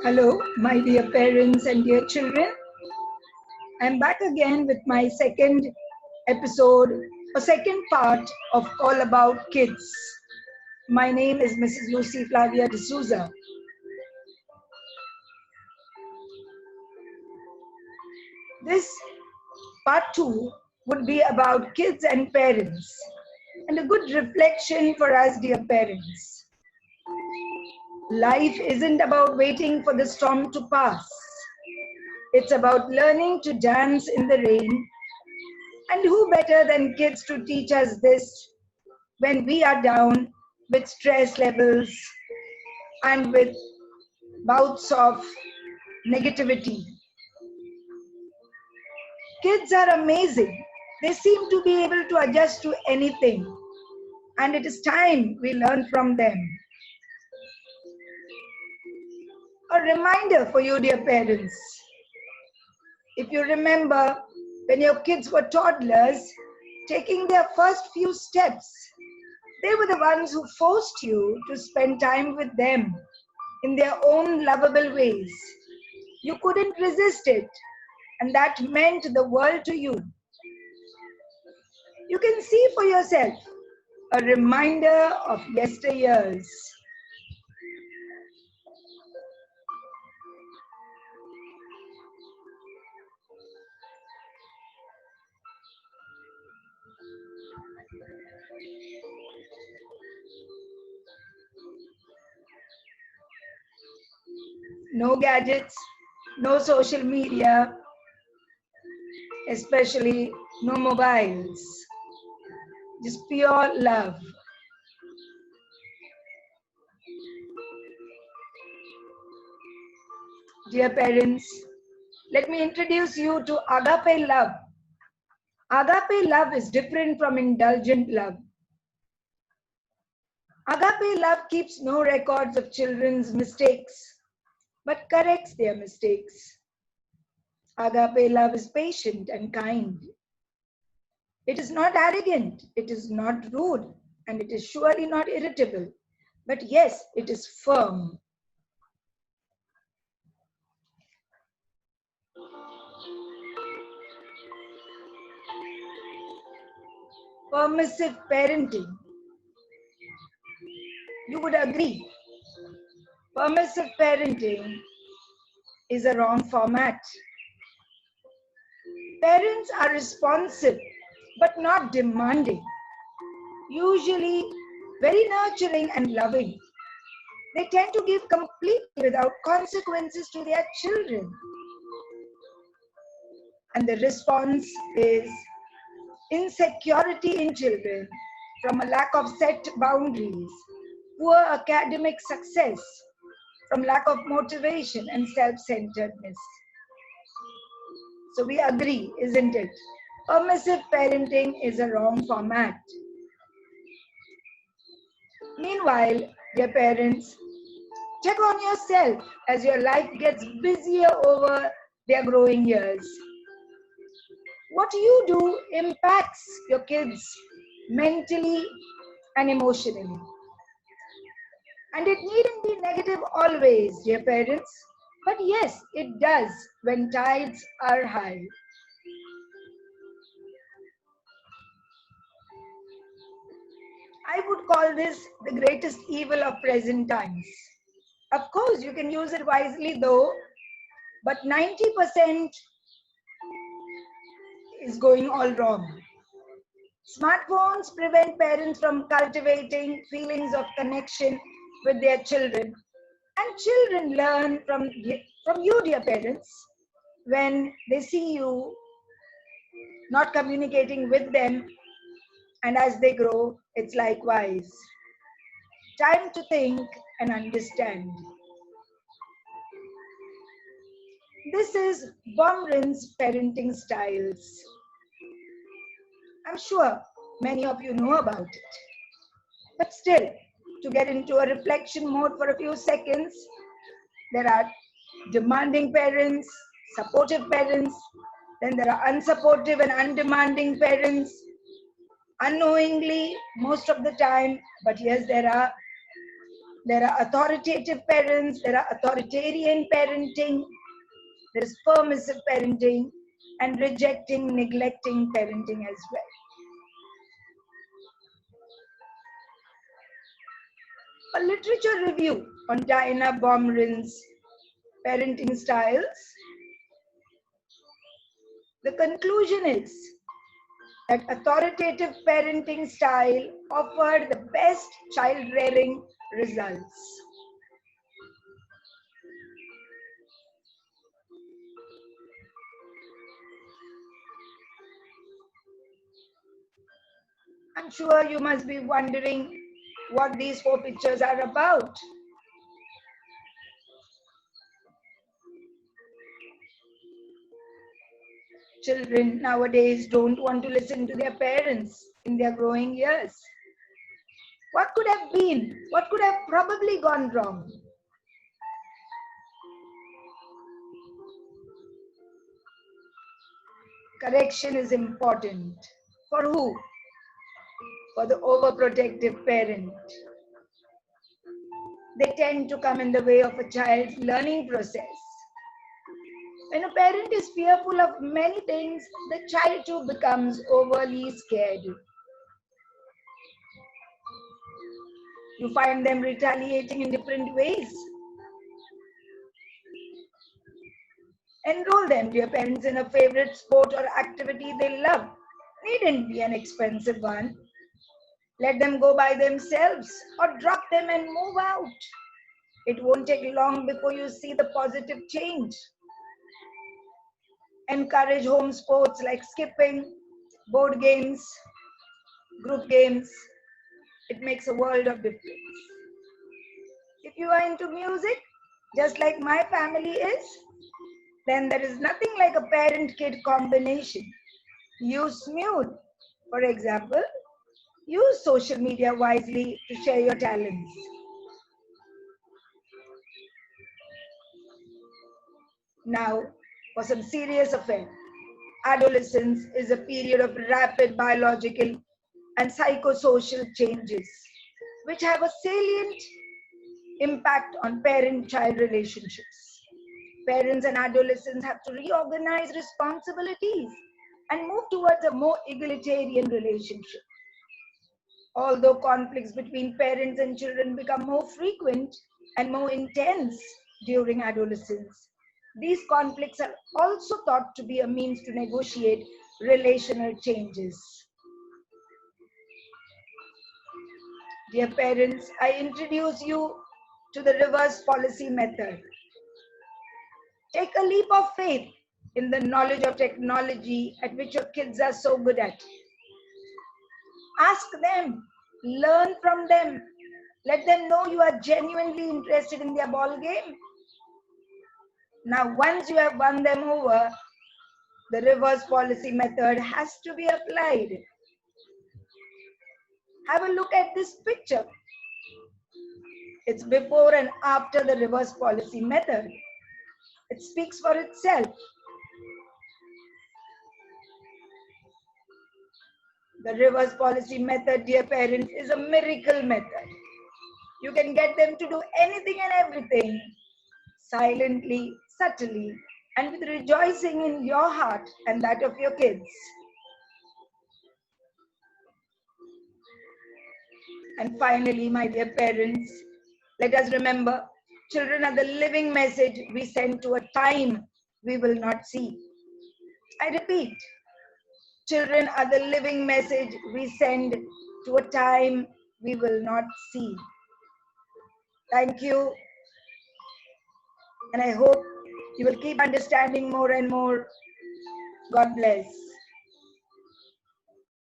Hello, my dear parents and dear children. I'm back again with my second episode, a second part of All About Kids. My name is Mrs. Lucy Flavia D'Souza. This part 2 would be about kids and parents, and a good reflection for us, dear parents. Life isn't about waiting for the storm to pass. It's about learning to dance in the rain. And who better than kids to teach us this when we are down with stress levels and with bouts of negativity? Kids are amazing. They seem to be able to adjust to anything. And it is time we learn from them. A reminder for you, dear parents. If you remember, when your kids were toddlers, taking their first few steps, they were the ones who forced you to spend time with them in their own lovable ways. You couldn't resist it, and that meant the world to you. You can see for yourself a reminder of yesteryears. No gadgets, no social media, especially no mobiles. Just pure love. Dear parents, let me introduce you to agape love. Agape love is different from indulgent love. Agape love keeps no records of children's mistakes, but corrects their mistakes. Agape love is patient and kind. It is not arrogant, it is not rude, and it is surely not irritable. But yes, it is firm. Permissive parenting. You would agree. Permissive parenting is a wrong format. Parents are responsive but not demanding, usually very nurturing and loving. They tend to give completely without consequences to their children. And the response is insecurity in children from a lack of set boundaries, poor academic success, from lack of motivation and self-centeredness. So we agree, isn't it? Permissive parenting is a wrong format. Meanwhile, dear parents, check on yourself as your life gets busier over their growing years. What you do impacts your kids mentally and emotionally. And it needn't be negative always, dear parents. But yes, it does when tides are high. I would call this the greatest evil of present times. Of course, you can use it wisely though, but 90% is going all wrong. Smartphones prevent parents from cultivating feelings of connection with their children. And children learn from you, dear parents, when they see you not communicating with them, and as they grow, it's likewise. Time to think and understand. This is Bomrin's parenting styles. I'm sure many of you know about it. But still, to get into a reflection mode for a few seconds, there are demanding parents, supportive parents, then there are unsupportive and undemanding parents, unknowingly most of the time, but yes, there are There are authoritative parents, there are authoritarian parenting, there is permissive parenting, and rejecting, neglecting parenting as well. A literature review on Diana Baumrinn's parenting styles. The conclusion is that authoritative parenting style offered the best child rearing results. I'm sure you must be wondering what these 4 pictures are about. Children nowadays don't want to listen to their parents in their growing years. What could have been? What could have probably gone wrong? Correction is important. For who? For the overprotective parent. They tend to come in the way of a child's learning process. When a parent is fearful of many things, the child too becomes overly scared. You find them retaliating in different ways. Enroll them, dear parents, in a favorite sport or activity they love. Needn't be an expensive one. Let them go by themselves or drop them and move out. It won't take long before you see the positive change. Encourage home sports like skipping, board games, group games. It makes a world of difference. If you are into music, just like my family is, then there is nothing like a parent-kid combination. Use Smooth, for example. Use social media wisely to share your talents. Now, for some serious affair. Adolescence is a period of rapid biological and psychosocial changes, which have a salient impact on parent-child relationships. Parents and adolescents have to reorganize responsibilities and move towards a more egalitarian relationship. Although conflicts between parents and children become more frequent and more intense during adolescence, these conflicts are also thought to be a means to negotiate relational changes. Dear parents, I introduce you to the reverse policy method. Take a leap of faith in the knowledge of technology at which your kids are so good at. Ask them, learn from them, let them know you are genuinely interested in their ball game. Now, once you have won them over, the reverse policy method has to be applied. Have a look at this picture. It's before and after the reverse policy method. It speaks for itself. The reverse policy method, dear parents, is a miracle method. You can get them to do anything and everything, silently, subtly, and with rejoicing in your heart and that of your kids. And finally, my dear parents, let us remember, children are the living message we send to a time we will not see. I repeat, children are the living message we send to a time we will not see. Thank you. And I hope you will keep understanding more and more. God bless.